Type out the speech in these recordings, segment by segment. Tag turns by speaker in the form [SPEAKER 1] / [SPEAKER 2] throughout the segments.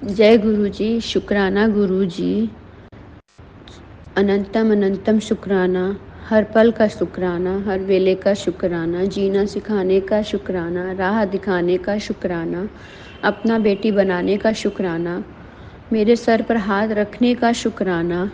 [SPEAKER 1] जय गुरु जी, शुक्राना गुरु जी, अनंतम अनंतम शुक्राना, हर पल का शुक्राना, हर वेले का शुक्राना, जीना सिखाने का शुक्राना, राह दिखाने का शुक्राना, अपना बेटी बनाने का शुक्राना, मेरे सर पर हाथ रखने का शुक्राना,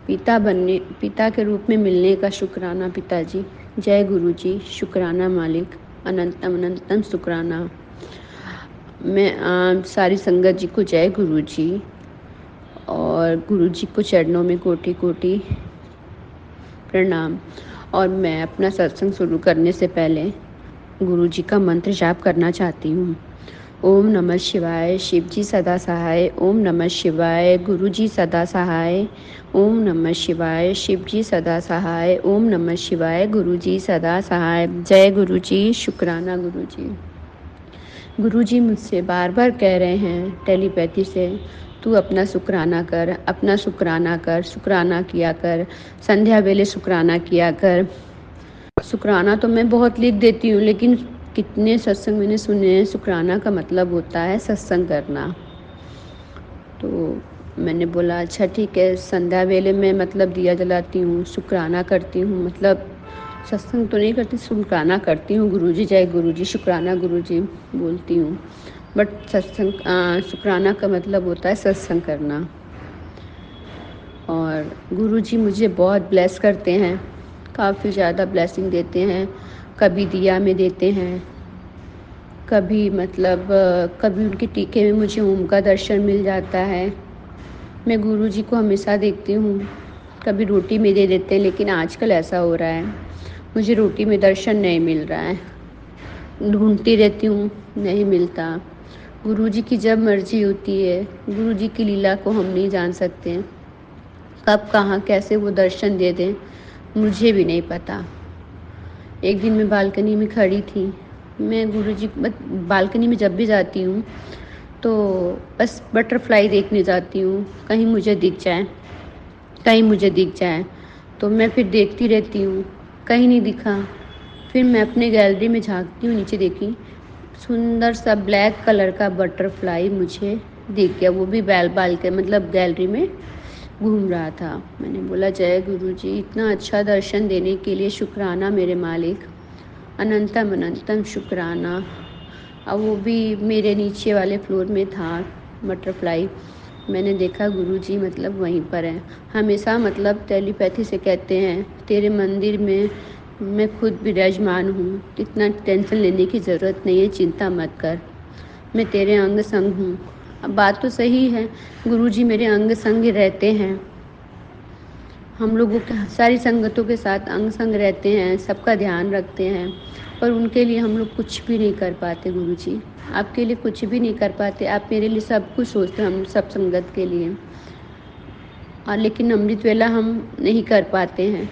[SPEAKER 1] पिता के रूप में मिलने का शुक्राना पिताजी। जय गुरु जी, शुक्राना मालिक, अनंतम अनंतम शुक्राना। मैं सारी संगत जी को जय गुरु जी, और गुरु जी को चरणों में कोटि कोटि प्रणाम। और मैं अपना सत्संग शुरू करने से पहले गुरु जी का मंत्र जाप करना चाहती हूँ। ओम नमः शिवाय, शिव जी सदा सहाय। ओम नमः शिवाय, गुरु जी सदा सहाय। ओम नमः शिवाय, शिव जी सदा सहाय। ओम नमः शिवाय, गुरु जी सदा सहाय। जय गुरु जी, शुक्राना गुरु जी। गुरु जी मुझसे बार बार कह रहे हैं टेलीपैथी से, तू अपना शुक्राना कर, अपना शुक्राना कर, शुक्राना किया कर, संध्या वेले शुक्राना किया कर। शुक्राना तो मैं बहुत लिख देती हूँ, लेकिन कितने सत्संग मैंने सुने हैं, शुक्राना का मतलब होता है सत्संग करना। तो मैंने बोला अच्छा ठीक है, संध्या वेले में मतलब दिया जलाती हूँ, शुक्राना करती हूँ, मतलब सत्संग तो नहीं करती, शुक्राना करती हूँ। गुरुजी जय गुरुजी, शुक्राना गुरुजी बोलती हूँ, बट सत्संग शुक्राना का मतलब होता है सत्संग करना। और गुरुजी मुझे बहुत ब्लेस करते हैं, काफ़ी ज़्यादा ब्लेसिंग देते हैं। कभी दिया में देते हैं, कभी मतलब कभी उनके टीके में मुझे ओम का दर्शन मिल जाता है। मैं गुरुजी को हमेशा देखती हूँ, कभी रोटी में दे देते हैं, लेकिन आजकल ऐसा हो रहा है मुझे रोटी में दर्शन नहीं मिल रहा है। ढूंढती रहती हूँ, नहीं मिलता। गुरुजी की जब मर्जी होती है, गुरुजी की लीला को हम नहीं जान सकते, कब कहाँ कैसे वो दर्शन दे दें मुझे भी नहीं पता। एक दिन मैं बालकनी में खड़ी थी, मैं गुरुजी बालकनी में जब भी जाती हूँ तो बस बटरफ्लाई देखने जाती हूँ, कहीं मुझे दिख जाए, कहीं मुझे दिख जाए, तो मैं फिर देखती रहती हूँ, कहीं नहीं दिखा। फिर मैं अपने गैलरी में झांकती हूँ, नीचे देखी सुंदर सा ब्लैक कलर का बटरफ्लाई मुझे दिख गया, वो भी बाल के मतलब गैलरी में घूम रहा था। मैंने बोला जय गुरु जी, इतना अच्छा दर्शन देने के लिए शुक्राना मेरे मालिक, अनंतम अनंतम शुक्राना। अब वो भी मेरे नीचे वाले फ्लोर में था बटरफ्लाई। मैंने देखा गुरुजी मतलब वहीं पर है। हमेशा मतलब टेलीपैथी से कहते हैं तेरे मंदिर में मैं खुद विराजमान हूँ, इतना टेंशन लेने की ज़रूरत नहीं है, चिंता मत कर, मैं तेरे अंग संग हूँ। अब बात तो सही है, गुरुजी मेरे अंग संग रहते हैं, हम लोगों के सारी संगतों के साथ अंग संग रहते हैं, सबका ध्यान रखते हैं, पर उनके लिए हम लोग कुछ भी नहीं कर पाते। गुरुजी आपके लिए कुछ भी नहीं कर पाते, आप मेरे लिए सब कुछ सोचते हैं, हम सब संगत के लिए, और लेकिन अमृत वेला हम नहीं कर पाते हैं।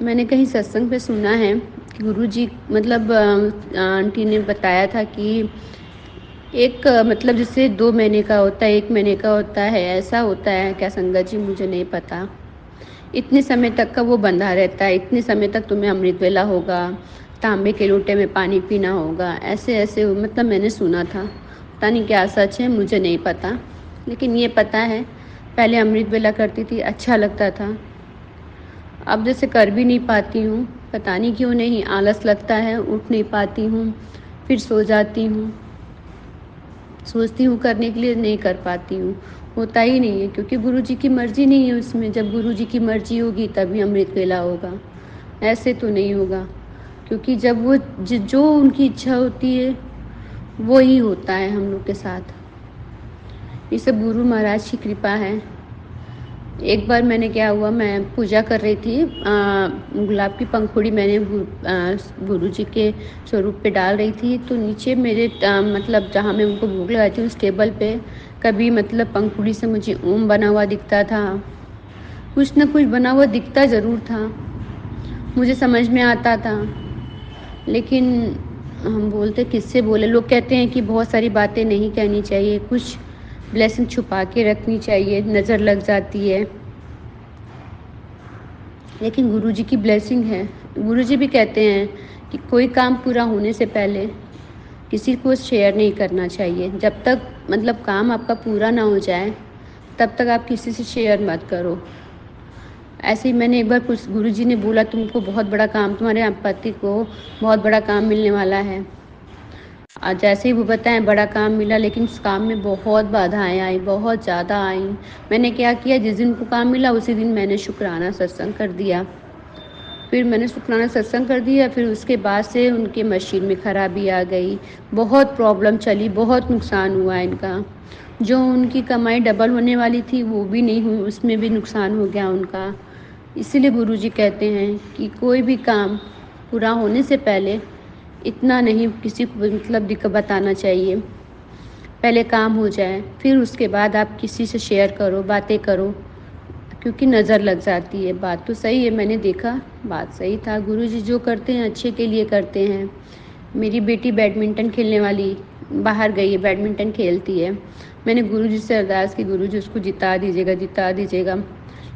[SPEAKER 1] मैंने कहीं सत्संग पे सुना है कि गुरुजी मतलब आंटी ने बताया था कि एक मतलब जैसे 2 महीने का होता है, 1 महीने का होता है, ऐसा होता है क्या संगत जी? मुझे नहीं पता। इतने समय तक का वो बंधा रहता है, इतने समय तक तुम्हें अमृत वेला होगा, तांबे के लोटे में पानी पीना होगा, ऐसे ऐसे मतलब मैंने सुना था। पता नहीं क्या सच है, मुझे नहीं पता, लेकिन ये पता है पहले अमृत वेला करती थी, अच्छा लगता था। अब जैसे कर भी नहीं पाती हूँ, पता नहीं क्यों, नहीं आलस लगता है, उठ नहीं पाती हूँ, फिर सो जाती हूँ, सोचती हूँ करने के लिए, नहीं कर पाती हूँ, होता ही नहीं है, क्योंकि गुरुजी की मर्जी नहीं है उसमें। जब गुरुजी की मर्जी होगी तभी अमृत वेला होगा, ऐसे तो नहीं होगा, क्योंकि जब वो जो उनकी इच्छा होती है वो ही होता है हम लोग के साथ। ये सब गुरु महाराज की कृपा है। एक बार मैंने क्या हुआ, मैं पूजा कर रही थी, गुलाब की पंखुड़ी मैंने गुरु जी के स्वरूप पे डाल रही थी, तो नीचे मेरे मतलब जहाँ मैं उनको भोग लगाई थी उस टेबल पे कभी मतलब पंखुड़ी से मुझे ओम बना हुआ दिखता था, कुछ ना कुछ बना हुआ दिखता ज़रूर था, मुझे समझ में आता था, लेकिन हम बोलते किससे बोले। लोग कहते हैं कि बहुत सारी बातें नहीं कहनी चाहिए, कुछ ब्लेसिंग छुपा के रखनी चाहिए, नज़र लग जाती है, लेकिन गुरुजी की ब्लेसिंग है। गुरुजी भी कहते हैं कि कोई काम पूरा होने से पहले किसी को शेयर नहीं करना चाहिए। जब तक मतलब काम आपका पूरा ना हो जाए तब तक आप किसी से शेयर मत करो। ऐसे ही मैंने एक बार कुछ गुरुजी ने बोला तुमको बहुत बड़ा काम, तुम्हारे पति को बहुत बड़ा काम मिलने वाला है। जैसे ही वो बताएं बड़ा काम मिला, लेकिन उस काम में बहुत बाधाएं आई, बहुत ज़्यादा आई। मैंने क्या किया, जिस दिन को काम मिला उसी दिन मैंने शुक्राना सत्संग कर दिया। फिर मैंने शुक्राना सत्संग कर दिया, फिर उसके बाद से उनके मशीन में खराबी आ गई, बहुत प्रॉब्लम चली, बहुत नुकसान हुआ इनका। जो उनकी कमाई डबल होने वाली थी वो भी नहीं हुई, उसमें भी नुकसान हो गया उनका। इसीलिए गुरुजी कहते हैं कि कोई भी काम पूरा होने से पहले इतना नहीं किसी को मतलब दिक्कत बताना चाहिए। पहले काम हो जाए, फिर उसके बाद आप किसी से शेयर करो, बातें करो, क्योंकि नज़र लग जाती है। बात तो सही है, मैंने देखा बात सही था। गुरुजी जो करते हैं अच्छे के लिए करते हैं। मेरी बेटी बैडमिंटन खेलने वाली बाहर गई है, बैडमिंटन खेलती है। मैंने गुरुजी से अरदास की, गुरुजी उसको जिता दीजिएगा, जिता दीजिएगा।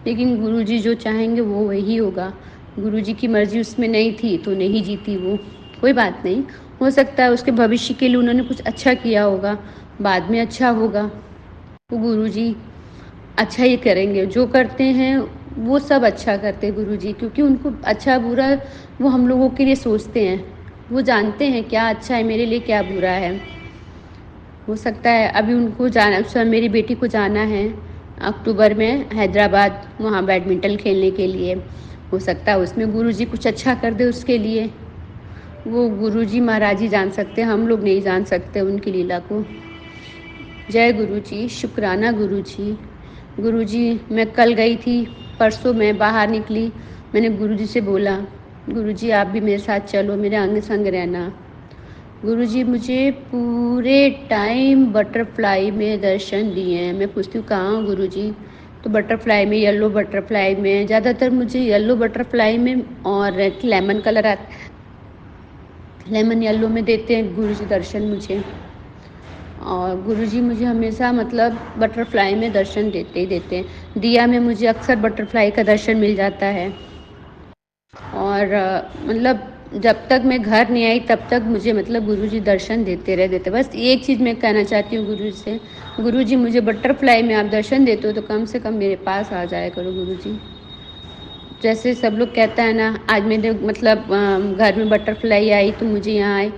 [SPEAKER 1] लेकिन गुरुजी जो चाहेंगे वो वही होगा। गुरुजी की मर्ज़ी उसमें नहीं थी तो नहीं जीती वो। कोई बात नहीं, हो सकता है उसके भविष्य के लिए उन्होंने कुछ अच्छा किया होगा, बाद में अच्छा होगा। तो गुरुजी अच्छा ही करेंगे, जो करते हैं वो सब अच्छा करते हैं गुरुजी, क्योंकि उनको अच्छा बुरा वो हम लोगों के लिए सोचते हैं। वो जानते हैं क्या अच्छा है मेरे लिए, क्या बुरा है। हो सकता है अभी उनको जाना, मेरी बेटी को जाना है अक्टूबर में हैदराबाद, वहाँ बैडमिंटन खेलने के लिए। हो सकता है उसमें गुरुजी कुछ अच्छा कर दे उसके लिए। वो गुरुजी महाराज ही जान सकते हैं, हम लोग नहीं जान सकते उनकी लीला को। जय गुरुजी, शुक्राना गुरुजी। गुरुजी मैं कल गई थी, परसों मैं बाहर निकली, मैंने गुरुजी से बोला गुरुजी आप भी मेरे साथ चलो, मेरे अंग संग रहना। गुरुजी मुझे पूरे टाइम बटरफ्लाई में दर्शन दिए हैं। मैं पूछती हूँ कहाँ हो गुरुजी, तो बटरफ्लाई में, येलो बटरफ्लाई में, ज़्यादातर मुझे येलो बटरफ्लाई में और लेमन कलर आता है, लेमन येलो में देते हैं गुरुजी दर्शन मुझे। और गुरुजी मुझे हमेशा मतलब बटरफ्लाई में दर्शन देते ही देते हैं। दिया में मुझे अक्सर बटरफ्लाई का दर्शन मिल जाता है। और मतलब जब तक मैं घर नहीं आई तब तक मुझे मतलब गुरुजी दर्शन देते रहे देते। बस एक चीज़ मैं कहना चाहती हूँ गुरुजी से, गुरुजी मुझे बटरफ्लाई में आप दर्शन देते हो तो कम से कम मेरे पास आ जाया करो गुरुजी। जैसे सब लोग कहता है ना, आज मेरे मतलब घर में बटरफ्लाई आई तो मुझे यहाँ आए।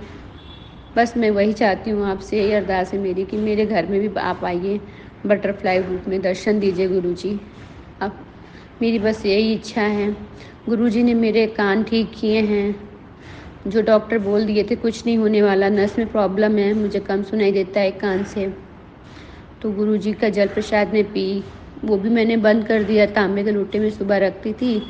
[SPEAKER 1] बस मैं वही चाहती हूँ, आपसे यही अरदास है मेरी कि मेरे घर में भी आप आइए, बटरफ्लाई रूप में दर्शन दीजिए गुरुजी। अब मेरी बस यही इच्छा है। गुरुजी ने मेरे कान ठीक किए हैं, जो डॉक्टर बोल दिए थे कुछ नहीं होने वाला, नस में प्रॉब्लम है, मुझे कम सुनाई देता है एक कान से। तो गुरुजी का जल प्रसाद में पी, वो भी मैंने बंद कर दिया। तांबे के लोटे में सुबह रखती थी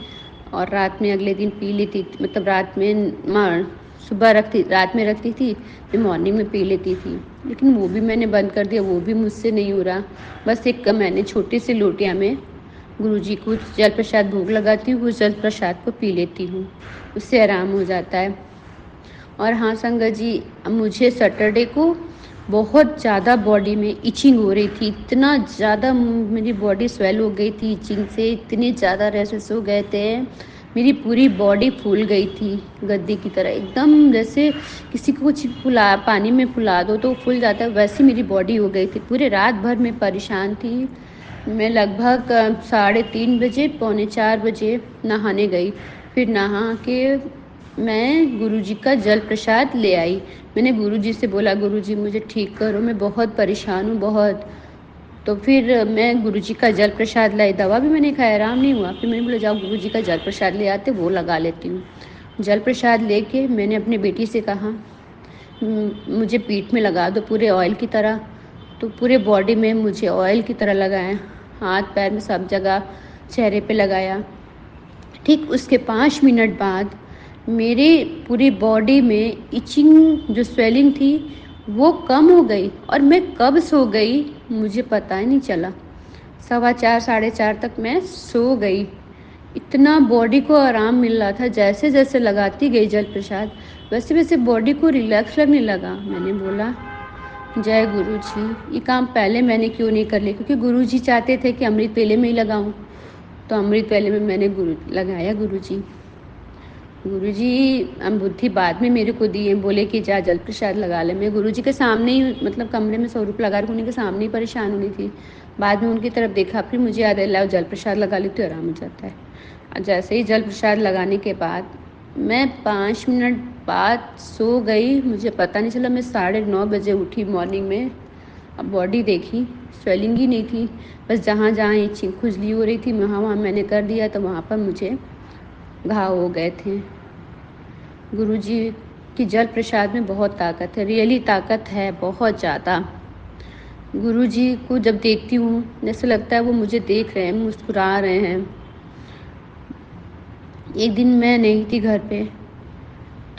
[SPEAKER 1] और रात में अगले दिन पी लेती, मतलब रात में सुबह रखती, रात में रखती थी, फिर मॉर्निंग में पी लेती थी। लेकिन वो भी मैंने बंद कर दिया, वो भी मुझसे नहीं हो रहा। बस एक मैंने छोटी सी लोटिया में गुरुजी को जल प्रसाद भोग लगाती हूँ, उस जल प्रसाद को पी लेती हूँ, उससे आराम हो जाता है। और हाँ संगत जी, मुझे सैटरडे को बहुत ज़्यादा बॉडी में इचिंग हो रही थी, इतना ज़्यादा मेरी बॉडी स्वेल हो गई थी इचिंग से, इतने ज़्यादा रैशेस हो गए थे, मेरी पूरी बॉडी फूल गई थी गद्दे की तरह, एकदम जैसे किसी को कुछ फुला पानी में फुला दो तो फूल जाता है, वैसी मेरी बॉडी हो गई थी। पूरे रात भर मैं परेशान थी। मैं लगभग 3:30 बजे, पौने 4 बजे नहाने गई। फिर नहा के मैं गुरुजी का जल प्रसाद ले आई। मैंने गुरुजी से बोला गुरुजी मुझे ठीक करो, मैं बहुत परेशान हूँ बहुत। तो फिर मैं गुरुजी का जल प्रसाद लाई, दवा भी मैंने खाया, आराम नहीं हुआ। फिर मैंने बोला जाओ गुरुजी का जल प्रसाद ले आते, वो लगा लेती हूँ। जल प्रसाद लेके मैंने अपनी बेटी से कहा मुझे पीठ में लगा दो पूरे ऑयल की तरह। तो पूरे बॉडी में मुझे ऑयल की तरह लगाया, हाथ पैर में सब जगह, चेहरे पे लगाया। ठीक उसके 5 मिनट बाद मेरे पूरी बॉडी में इचिंग जो स्वेलिंग थी वो कम हो गई, और मैं कब सो गई मुझे पता ही नहीं चला। 4:15 4:30 तक मैं सो गई। इतना बॉडी को आराम मिल रहा था, जैसे जैसे लगाती गई जल प्रसाद वैसे वैसे बॉडी को रिलैक्स लगने लगा। मैंने बोला जय गुरु जी, ये काम पहले मैंने क्यों नहीं कर लिया, क्योंकि गुरु जी चाहते थे कि अमृत वेले में ही लगाऊं, तो अमृत वेले में मैंने लगाया गुरु जी। गुरुजी बुद्धि बाद में मेरे को दी है, बोले कि जा जल प्रसाद लगा ले। मैं गुरुजी के सामने ही मतलब कमरे में स्वरूप लगा रही, उन्हीं के सामने ही परेशान होनी थी। बाद में उनकी तरफ देखा, फिर मुझे याद है लाओ जल प्रसाद लगा लेती हूँ, आराम हो जाता है। और जैसे ही जल प्रसाद लगाने के बाद मैं 5 मिनट बाद सो गई, मुझे पता नहीं चला। मैं 9:30 बजे उठी मॉर्निंग में। अब बॉडी देखी, स्वेलिंग ही नहीं थी, बस जहाँ जहाँ इचिंग खुजली हो रही थी वहाँ वहाँ मैंने कर दिया, तो वहाँ पर मुझे घाव हो गए थे। गुरुजी की जल प्रसाद में बहुत ताकत है, रियली ताकत है बहुत ज़्यादा। गुरुजी को जब देखती हूँ जैसे लगता है वो मुझे देख रहे हैं, मुस्कुरा रहे हैं। एक दिन मैं नहीं थी घर पे,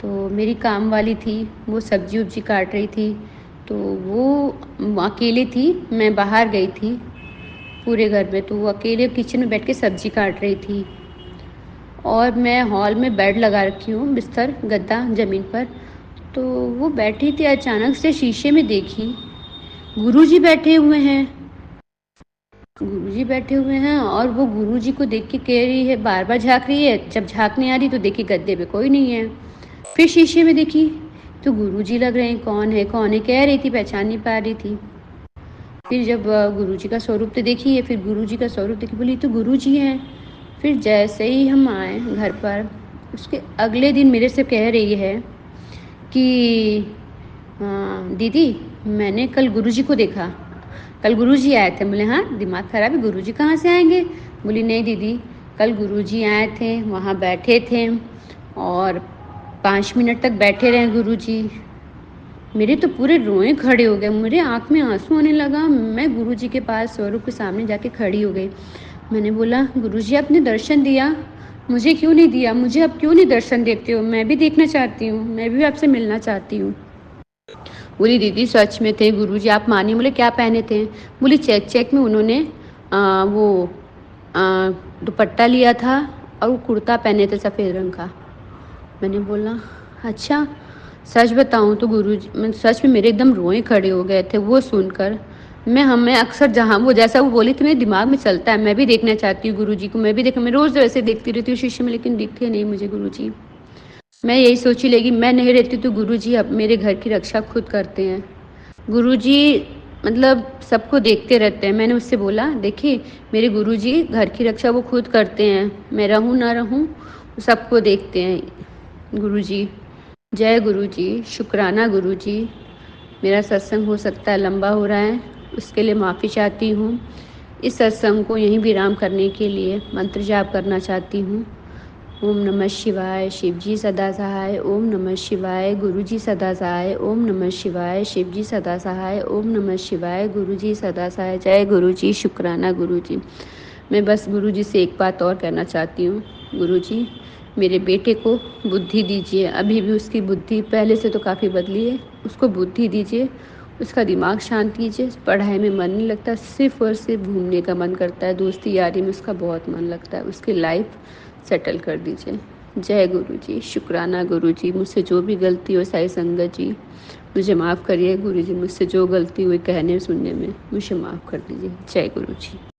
[SPEAKER 1] तो मेरी काम वाली थी, वो सब्जी उब्जी काट रही थी, तो वो अकेले थी, मैं बाहर गई थी पूरे घर में, तो वो अकेले किचन में बैठ के सब्जी काट रही थी। और मैं हॉल में बेड लगा रखी हूँ, बिस्तर गद्दा ज़मीन पर, तो वो बैठी थी, अचानक से शीशे में देखी गुरुजी बैठे हुए हैं। गुरुजी बैठे हुए हैं और वो गुरुजी को देख के कह रही है, बार बार झाँक रही है। जब झाँकने आ रही तो देखी गद्दे पे कोई नहीं है। फिर शीशे में देखी तो गुरुजी लग रहे हैं, कौन है कह रही थी, पहचान नहीं पा रही थी। फिर जब गुरुजी का स्वरूप तो देखी है, फिर गुरुजी का स्वरूप देखी, बोली तो गुरुजी हैं। फिर जैसे ही हम आए घर पर, उसके अगले दिन मेरे से कह रही है कि दीदी मैंने कल गुरुजी को देखा, कल गुरुजी आए थे। बोले हाँ, दिमाग खराब है, गुरुजी कहाँ से आएंगे। बोली नहीं दीदी, कल गुरुजी आए थे, वहाँ बैठे थे और 5 मिनट तक बैठे रहे गुरुजी। मेरे तो पूरे रोए खड़े हो गए, मेरे आँख में आंसू आने लगा। मैं गुरुजी के पास स्वरूप के सामने जाके खड़ी हो गई। मैंने बोला गुरुजी आपने दर्शन दिया, मुझे क्यों नहीं दिया, मुझे अब क्यों नहीं दर्शन देते हो, मैं भी देखना चाहती हूँ, मैं भी आपसे मिलना चाहती हूँ। बोली दीदी सच में थे गुरुजी, आप मानिए। बोले क्या पहने थे। बोली चेक में उन्होंने वो दुपट्टा लिया था और वो कुर्ता पहने थे सफ़ेद रंग का। मैंने बोला अच्छा। सच बताऊँ तो गुरुजी, मैं सच में मेरे एकदम रोए खड़े हो गए थे वो सुनकर। मैं अक्सर जहाँ वो जैसा वो बोली थी मेरे दिमाग में चलता है, मैं भी देखना चाहती हूँ गुरुजी को, मैं रोज़ वैसे देखती रहती हूँ शीशे में, लेकिन दिखते नहीं मुझे गुरुजी। मैं यही सोची लेगी मैं नहीं रहती तो गुरुजी अब मेरे घर की रक्षा खुद करते हैं। गुरुजी मतलब सबको देखते रहते हैं। मैंने उससे बोला देखिए मेरे गुरुजी घर की रक्षा वो खुद करते हैं, मैं रहूँ ना रहूँ सबको देखते हैं गुरुजी। जय गुरुजी, शुक्राना गुरुजी। मेरा सत्संग हो सकता है लंबा हो रहा है, उसके लिए माफ़ी चाहती हूँ। इस सत्संग को यहीं विराम करने के लिए मंत्र जाप करना चाहती हूँ। ओम नमः शिवाय, शिवजी सदा सहाय। ओम नमः शिवाय, गुरुजी सदा सहाय। ओम नमः शिवाय, शिवजी सदा सहाय। ओम नमः शिवाय, गुरुजी सदा सहाय। जय गुरुजी, शुक्राना गुरुजी। मैं बस गुरुजी से एक बात और कहना चाहती हूँ, गुरुजी मेरे बेटे को बुद्धि दीजिए, अभी भी उसकी बुद्धि पहले से तो काफ़ी बदली है, उसको बुद्धि दीजिए, उसका दिमाग शांत कीजिए। पढ़ाई में मन नहीं लगता, सिर्फ और सिर्फ घूमने का मन करता है, दोस्ती यारी में उसका बहुत मन लगता है, उसकी लाइफ सेटल कर दीजिए। जय गुरुजी, शुक्राना गुरुजी। मुझसे जो भी गलती हो साई संगत जी मुझे माफ़ करिए गुरुजी, मुझसे जो गलती हुई कहने सुनने में मुझे माफ़ कर दीजिए। जय गुरुजी।